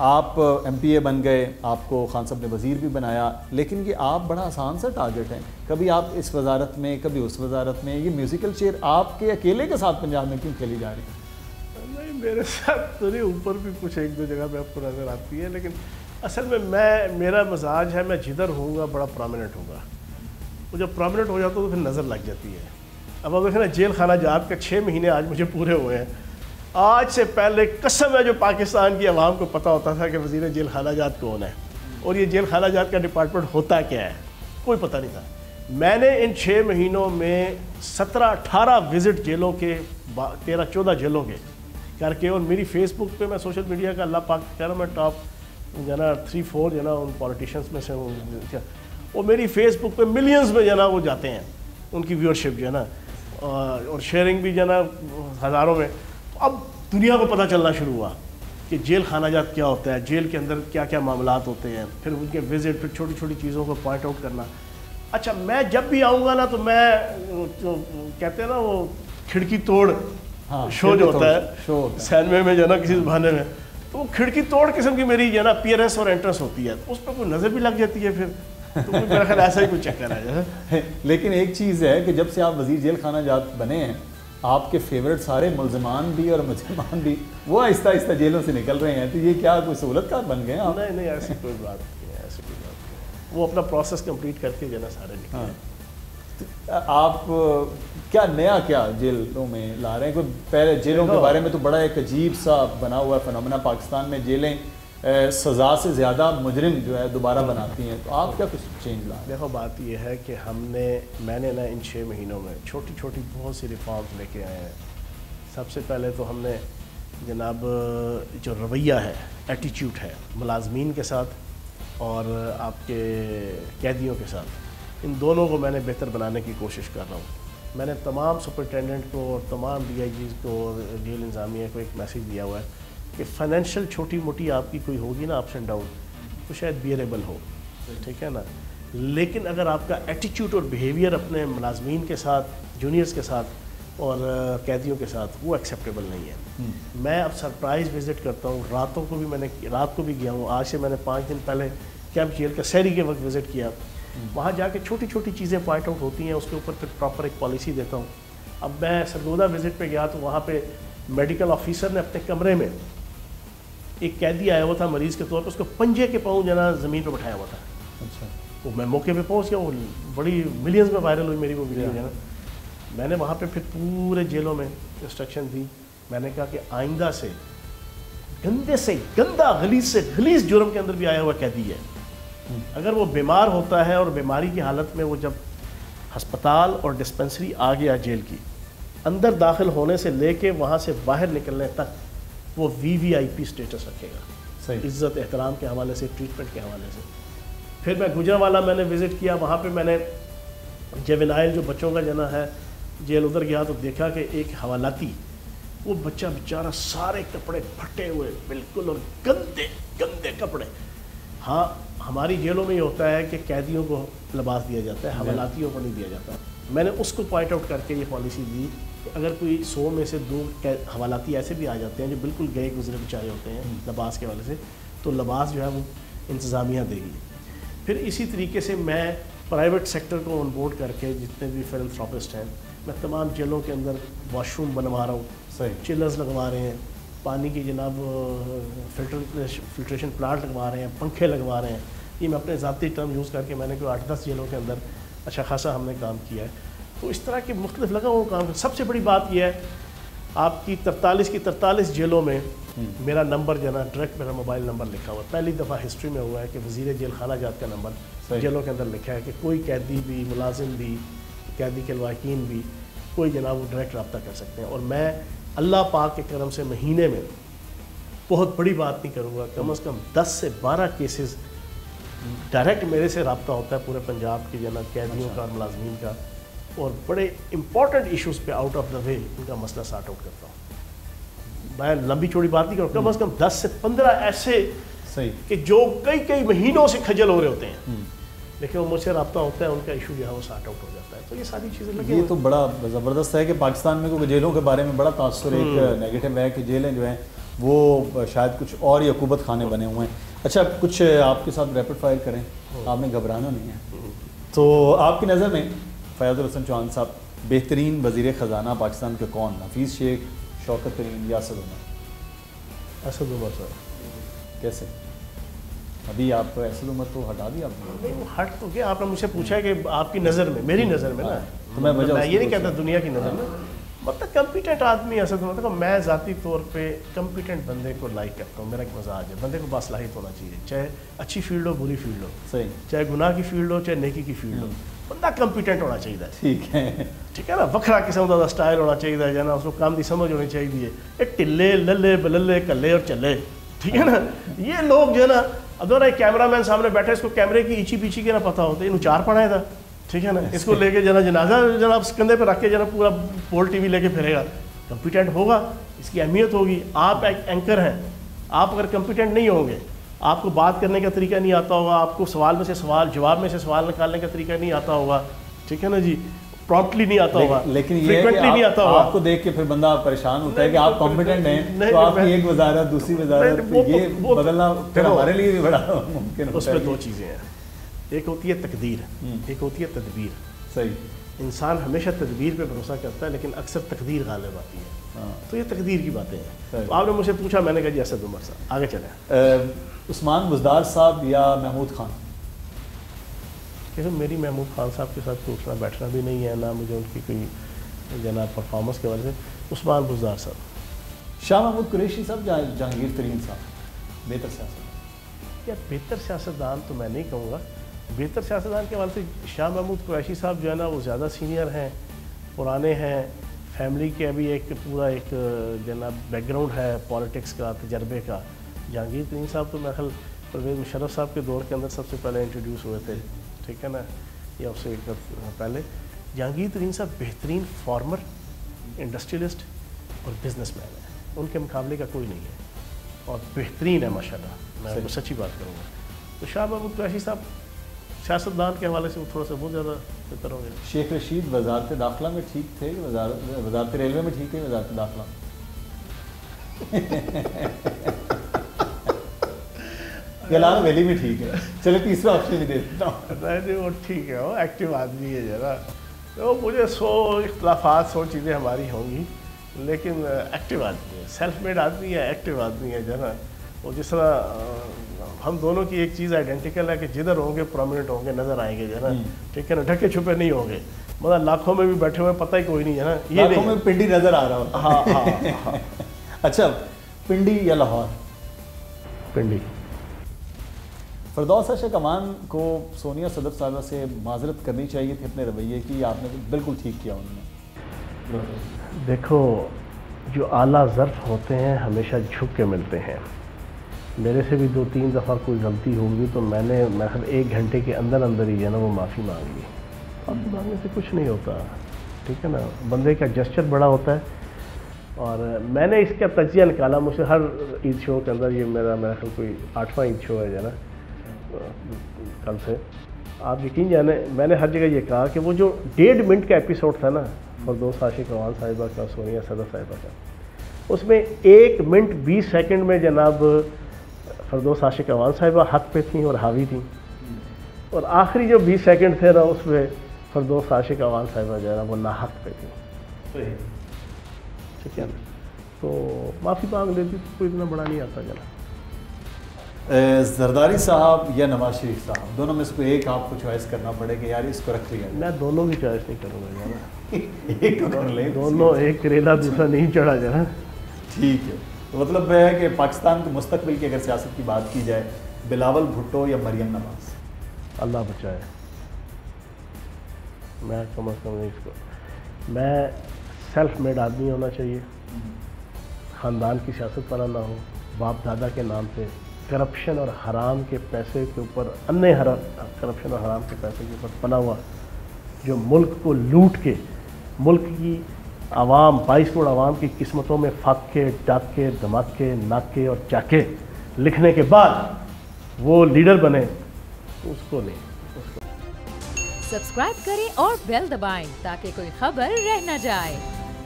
آپ M P اے بن گئے, آپ کو خان صاحب نے وزیر بھی بنایا, لیکن یہ آپ بڑا آسان سا ٹارگٹ ہیں, کبھی آپ اس وزارت میں کبھی اس وزارت میں, یہ میوزیکل چیئر آپ کے اکیلے کے ساتھ پنجاب میں کیوں کھیلی جا رہی ہے؟ نہیں, میرے ساتھ تو نہیں, اوپر بھی کچھ ایک دو جگہ پہ آپ کو نظر آتی ہے, لیکن اصل میں میرا مزاج ہے, میں جدھر ہوں گا بڑا پرومیننٹ ہوگا. وہ جب پرومیننٹ ہو جاتا تو پھر نظر لگ جاتی ہے. اب آپ دیکھیں نا, جیل خانہ جات کا 6 مہینے آج مجھے پورے ہوئے ہیں. آج سے پہلے قسم ہے جو پاکستان کی عوام کو پتہ ہوتا تھا کہ وزیر جیل خانہ جات کون ہے اور یہ جیل خانہ جات کا ڈپارٹمنٹ ہوتا کیا ہے, کوئی پتہ نہیں تھا. میں نے ان 6 مہینوں میں 17-18 وزٹ جیلوں کے 13-14 جیلوں کے کر کے, اور میری فیس بک پہ میں سوشل میڈیا کا اللہ پاک کہہ رہا ہوں میں ٹاپ جو ہے نا 3-4 جو ہے نا ان پولیٹیشنس میں سے ہوں, اور میری فیس بک پہ ملینز میں جو ہے نا وہ جاتے ہیں, ان کی ویورشپ جو ہے نا, اور شیئرنگ بھی جو ہے نا ہزاروں میں. اب دنیا کو پتہ چلنا شروع ہوا کہ جیل خانہ جات کیا ہوتا ہے, جیل کے اندر کیا کیا معاملات ہوتے ہیں, پھر ان کے وزٹ, پھر چھوٹی چھوٹی چیزوں کو پوائنٹ آؤٹ کرنا. اچھا, میں جب بھی آؤں گا نا تو میں کہتے ہیں نا وہ کھڑکی توڑ شو جو ہوتا ہے سینمے میں جو ہے نا کسی بہانے میں, تو وہ کھڑکی توڑ قسم کی میری جو ہے نا اپیئرنس اور انٹرنس ہوتی ہے, اس پہ کوئی نظر بھی لگ جاتی ہے پھر, تو میرا خیال ایسا ہی کچھ چکر ہے. لیکن ایک چیز ہے کہ جب سے آپ وزیر جیل خانہ جات بنے ہیں, آپ کے فیورٹ سارے ملزمان بھی اور مجرمان بھی وہ آہستہ آہستہ جیلوں سے نکل رہے ہیں, تو یہ کیا کوئی سہولت کار بن گئے ہیں آپ؟ نہیں, ایسی کوئی بات نہیں ہے, ایسی کوئی بات نہیں. وہ اپنا پروسیس کمپلیٹ کر کے جو ہے نا سارے نکلے. آپ کیا نیا کیا جیلوں میں لا رہے ہیں؟ کوئی پہلے جیلوں کے بارے میں تو بڑا ایک عجیب سا بنا ہوا ہے فنومنا, پاکستان میں جیلیں سزا سے زیادہ مجرم جو ہے دوبارہ بناتی ہیں, تو آپ کیا کچھ چینج لا رہے ہیں؟ دیکھو بات یہ ہے کہ میں نے نا ان 6 مہینوں میں چھوٹی چھوٹی بہت سی ریفارمز لے کے آئے ہیں. سب سے پہلے تو ہم نے جناب جو رویہ ہے, ایٹیچیوڈ ہے ملازمین کے ساتھ اور آپ کے قیدیوں کے ساتھ, ان دونوں کو میں نے بہتر بنانے کی کوشش کر رہا ہوں. میں نے تمام سپرنٹینڈنٹ کو اور تمام ڈی آئی جیز کو اور جیل انتظامیہ کو ایک میسیج دیا ہوا ہے کہ فائنینشیل چھوٹی موٹی آپ کی کوئی ہوگی نا اپس اینڈ ڈاؤن, تو شاید بیئریبل ہو, ٹھیک ہے نا, لیکن اگر آپ کا ایٹیچیوڈ اور بیہیویئر اپنے ملازمین کے ساتھ, جونیئرز کے ساتھ اور قیدیوں کے ساتھ وہ ایکسیپٹیبل نہیں ہے. میں اب سرپرائز وزٹ کرتا ہوں, راتوں کو بھی میں نے رات کو بھی گیا ہوں. آج سے میں نے 5 دن پہلے کیمپ جیل کا سحری کے وقت وزٹ کیا. وہاں جا کے چھوٹی چھوٹی چیزیں پوائنٹ آؤٹ ہوتی ہیں, اس کے اوپر پھر پراپر ایک پالیسی دیتا ہوں. اب میں سرگودا وزٹ پہ گیا تو وہاں پہ میڈیکل آفیسر نے اپنے کمرے میں ایک قیدی آیا ہوا تھا مریض کے طور پہ, اس کو پنجے کے پاؤں جو ہے نا زمین پہ بٹھایا ہوا تھا. اچھا, وہ میں موقع پہ پہنچ گیا, وہ بڑی ملینز میں وائرل ہوئی میری وہ ویڈیو جو ہے نا. میں نے وہاں پہ پھر پورے جیلوں میں انسٹرکشن دی. میں نے کہا کہ آئندہ سے گندے سے گندا, غلیظ سے غلیظ جرم کے اندر بھی آیا ہوا قیدی ہے, اگر وہ بیمار ہوتا ہے اور بیماری کی حالت میں وہ جب ہسپتال اور ڈسپنسری آ گیا جیل کی, اندر داخل ہونے سے لے کے وہاں سے باہر نکلنے تک وہ VIP سٹیٹس رکھے گا, صحیح عزت احترام کے حوالے سے, ٹریٹمنٹ کے حوالے سے. پھر میں گجرانوالہ میں نے وزٹ کیا, وہاں پہ میں نے جیونائل جو بچوں کا جنا ہے جیل, ادھر گیا تو دیکھا کہ ایک حوالاتی, وہ بچہ بیچارہ سارے کپڑے پھٹے ہوئے بالکل اور گندے گندے کپڑے. ہاں ہماری جیلوں میں یہ ہوتا ہے کہ قیدیوں کو لباس دیا جاتا ہے, حوالاتیوں کو نہیں دیا جاتا. میں نے اس کو پوائنٹ آؤٹ کر کے یہ پالیسی دی کہ اگر کوئی 100 میں سے 2 حوالاتی ایسے بھی آ جاتے ہیں جو بالکل گئے گزرے بچارے ہوتے ہیں لباس کے حوالے سے, تو لباس جو ہے وہ انتظامیہ دے گی. پھر اسی طریقے سے میں پرائیویٹ سیکٹر کو آن بورڈ کر کے جتنے بھی فلانتھراپسٹ ہیں, میں تمام جیلوں کے اندر واش روم بنوا رہا ہوں, صحیح چلرز لگوا رہے ہیں, پانی کی جناب فلٹریشن پلانٹ لگوا رہے ہیں, پنکھے لگوا رہے ہیں. یہ میں اپنے ذاتی ٹرم یوز کر کے میں نے کوئی 8-10 جیلوں کے اندر اچھا خاصا ہم نے کام کیا ہے. تو اس طرح کے مختلف لگا ہوا کام. سب سے بڑی بات یہ ہے, آپ کی 43 جیلوں میں میرا نمبر جو ہے نا ڈائریکٹ میرا موبائل نمبر لکھا ہوا. پہلی دفعہ ہسٹری میں ہوا ہے کہ وزیر جیل خانہ جات کا نمبر جیلوں کے اندر لکھا ہے کہ کوئی قیدی بھی, ملازم بھی, قیدی کے لواحقین بھی, کوئی جناب وہ ڈائریکٹ رابطہ کر سکتے ہیں. اور میں اللہ پاک کے کرم سے مہینے میں بہت بڑی بات نہیں کروں گا, کم از کم 10 سے 12 کیسز ڈائریکٹ میرے سے رابطہ ہوتا ہے پورے پنجاب کے جناب قیدیوں کا اور ملازمین کا, اور بڑے امپورٹنٹ ایشوز پہ آؤٹ آف دا وے ان کا مسئلہ سارٹ آؤٹ کرتا ہوں. میں لمبی چوڑی بات نہیں کروں, کم از کم 10 سے 15 ایسے صحیح کہ جو کئی مہینوں سے کھجل ہو رہے ہوتے ہیں, لیکن وہ مجھ سے رابطہ ہوتا ہے, ان کا ایشو جو ہے وہ سارٹ آؤٹ ہو جاتا ہے. تو یہ ساری چیزیں لگی, یہ تو بڑا زبردست ہے کہ پاکستان میں کیونکہ جیلوں کے بارے میں بڑا تاثر ایک نیگیٹو ہے کہ جیلیں جو ہیں وہ شاید کچھ اور ہی عقوبت خانے بنے ہوئے ہیں. اچھا کچھ آپ کے ساتھ ریپڈ فائر کریں, آپ نے گھبرانا نہیں ہے. تو آپ کی نظر میں فیاض الحسن چوہان صاحب بہترین وزیر خزانہ پاکستان کے کون؟ حفیظ شیخ, شوکت ترین یا اسد عمر؟ اسد عمر صاحب. کیسے؟ ابھی آپ اسد عمر تو ہٹا دیا آپ نے. نہیں وہ ہٹ تو کیا, آپ نے مجھ سے پوچھا ہے کہ آپ کی نظر میں, میری نظر میں نا, تو میں یہ نہیں کہتا دنیا کی نظر میں, مطلب کمپیٹنٹ آدمی اسد عمر. مطلب میں ذاتی طور پہ کمپیٹنٹ بندے کو لائک کرتا ہوں, میرا ایک مزاج ہے, بندے کو باصلاحیت ہونا چاہیے, چاہے اچھی فیلڈ ہو بری فیلڈ ہو, صحیح, چاہے گناہ کی فیلڈ ہو چاہے نیکی کی فیلڈ ہو, بندہ کمپیٹنٹ ہونا چاہیے. ٹھیک ہے, ٹھیک ہے نا, وکھرا قسم کا سٹائل ہونا چاہیے جو نا, اس کو کام کی سمجھ ہونی چاہیے. ایک ٹلے للے بللے کلے اور چلے, ٹھیک ہے نا, یہ لوگ جو ہے نا, اب ایک کیمرہ مین سامنے بیٹھے, اس کو کیمرے کی ایچی پیچھی کے نا پتہ ہوتا ہے, انہوں چار پڑھایا تھا, ٹھیک ہے نا, اس کو لے کے جنا جنازہ جناب کندھے پہ رکھ کے جنا پورا پول ٹی وی لے کے پھرے گا. کمپیٹنٹ ہوگا, اس کی اہمیت ہوگی. آپ ایک اینکر ہیں, آپ اگر کمپیٹنٹ نہیں ہوں گے, آپ کو بات کرنے کا طریقہ نہیں آتا ہوگا, آپ کو سوال میں سے سوال, جواب میں سے سوال نکالنے کا طریقہ نہیں آتا ہوگا, ٹھیک ہے نا جی, پرومپٹلی نہیں آتا ہوگا, لیکن یہ نہیں آتا ہوگا, آپ کو دیکھ کے پھر بندہ پریشان ہوتا ہے کہ آپ کمپیٹنٹ ہیں, تو آپ کی ایک وزارت دوسری وزارت یہ بدلنا پھر ہمارے لیے بھی بڑا ممکن ہوتا ہے. اس میں دو چیزیں ہیں, ایک ہوتی ہے تقدیر, ایک ہوتی ہے تدبیر. صحیح, انسان ہمیشہ تدبیر پہ بھروسہ کرتا ہے لیکن اکثر تقدیر غالب آتی ہے, تو یہ تقدیر کی باتیں ہیں. تو آپ نے مجھ سے پوچھا, میں نے کہا جی اسد عمر صاحب. آگے چلیں. عثمان بزدار صاحب یا محمود خان؟ کہ میری محمود خان صاحب کے ساتھ اٹھنا بیٹھنا بھی نہیں ہے, نہ مجھے ان کی کوئی جناب پرفارمنس کے وجہ سے. عثمان بزدار صاحب. شاہ محمود قریشی صاحب, جہانگیر ترین صاحب بہتر سیاست؟ یا بہتر سیاستدان تو میں نہیں کہوں گا. بہتر سیاستدان کے حوالے سے شاہ محمود قریشی صاحب جو ہے نا, وہ زیادہ سینئر ہیں, پرانے ہیں, فیملی کے ابھی ایک پورا ایک جناب بیک گراؤنڈ ہے پالیٹکس کا, تجربے کا. جہانگیر ترین صاحب تو میرے خیال پرویز مشرف صاحب کے دور کے اندر سب سے پہلے انٹروڈیوس ہوئے تھے, ٹھیک ہے نا, یا اس سے ایک پہلے. جہانگیر ترین صاحب بہترین فارمر, انڈسٹریلسٹ اور بزنس مین ہیں, ان کے مقابلے کا کوئی نہیں ہے, اور بہترین ہے ماشاء اللہ, میں آپ کو سچی بات کروں گا. تو شاہ محمود قریشی صاحب سیاستدان کے حوالے سے وہ تھوڑا سا بہت زیادہ بہتر ہو گیا. شیخ رشید وزارت داخلہ میں ٹھیک تھے, وزارت ریلوے میں ٹھیک ہے, وزارت داخلہ گلان ویلی میں ٹھیک ہے؟ چلے تیسرا آپشن بھی دے دیتا ہوں. نہیں وہ ٹھیک ہے, وہ ایکٹیو آدمی ہے ذرا, تو مجھے 100 اختلافات 100 چیزیں ہماری ہوں گی, لیکن ایکٹیو آدمی ہے, سیلف میڈ آدمی ہے, ایکٹیو آدمی ہے ذرا. وہ جس طرح ہم دونوں کی ایک چیز آئیڈینٹیکل ہے کہ جدھر ہوں گے پرومیننٹ ہوں گے, نظر آئیں گے ذرا, ٹھیک ہے نا, ڈھکے چھپے نہیں ہوں گے. مطلب لاکھوں میں بھی بیٹھے ہوئے پتہ ہی کوئی نہیں ہے نا, یہ لاکھوں میں پنڈی نظر آ رہا ہوتا. ہاں. اچھا, پنڈی یا لاہور؟ پنڈی. فردوس اشرف امان کو سونیا صدر صاحبہ سے معذرت کرنی چاہیے تھی اپنے رویے کی, آپ نے بالکل ٹھیک کیا انہوں نے. دیکھو, جو اعلیٰ ظرف ہوتے ہیں ہمیشہ جھک کے ملتے ہیں. میرے سے بھی 2-3 دفعہ کوئی غلطی ہوگی تو میں نے 1 گھنٹے کے اندر اندر ہی جو ہے نا وہ معافی مانگ لی. معافی مانگنے سے کچھ نہیں ہوتا, ٹھیک ہے نا, بندے کا جسچر بڑا ہوتا ہے. اور میں نے اس کا تجزیہ نکالا, مجھ سے ہر عید شو کے اندر, یہ میرا خیال کوئی 8واں عید شو ہے جو ہے نا کل سے, آپ یقین جانے میں نے ہر جگہ یہ کہا کہ وہ جو 1.5 منٹ کا ایپیسوڈ تھا نا فردوس عاشق امان صاحبہ کا, سونیا صدر صاحبہ کا, اس میں 1 منٹ 20 سیکنڈ میں جناب فردوس عاشق امان صاحبہ حق پہ تھیں اور حاوی تھیں, اور آخری جو 20 سیکنڈ تھے نا اس میں فردوس عاشق امان صاحبہ جو ہے نا وہ ناحق پہ تھیں, ٹھیک ہے نا. تو معافی مانگ لیتی تو کوئی اتنا بڑا نہیں آتا جناب. زرداری صاحب یا نواز شریف صاحب, دونوں میں سے کوئی ایک آپ کو چوائس کرنا پڑے کہ یار اس کو رکھ لیا؟ میں دونوں کی چوائس نہیں کروں گا جانا, ایک تو کر لیں, دونوں, ایک کریلا دوسرا نہیں چڑھا جانا. ٹھیک ہے, تو مطلب ہے کہ پاکستان کے مستقبل کی اگر سیاست کی بات کی جائے, بلاول بھٹو یا مریم نواز؟ اللہ بچائے, میں کم از کم اس کو, میں سیلف میڈ آدمی ہونا چاہیے, خاندان کی سیاست والا نہ ہو, باپ دادا کے نام پہ کرپشن اور حرام کے پیسے کے اوپر, کرپشن اور حرام کے پیسے کے اوپر پلا ہوا, جو ملک کو لوٹ کے ملک کی عوام 22 کروڑ عوام کی قسمتوں میں فاقے, ڈاکے, دھماکے, ناکے اور چاکے لکھنے کے بعد وہ لیڈر بنے, اس کو نہیں. سبسکرائب کریں اور بیل دبائیں تاکہ کوئی خبر رہ نہ جائے.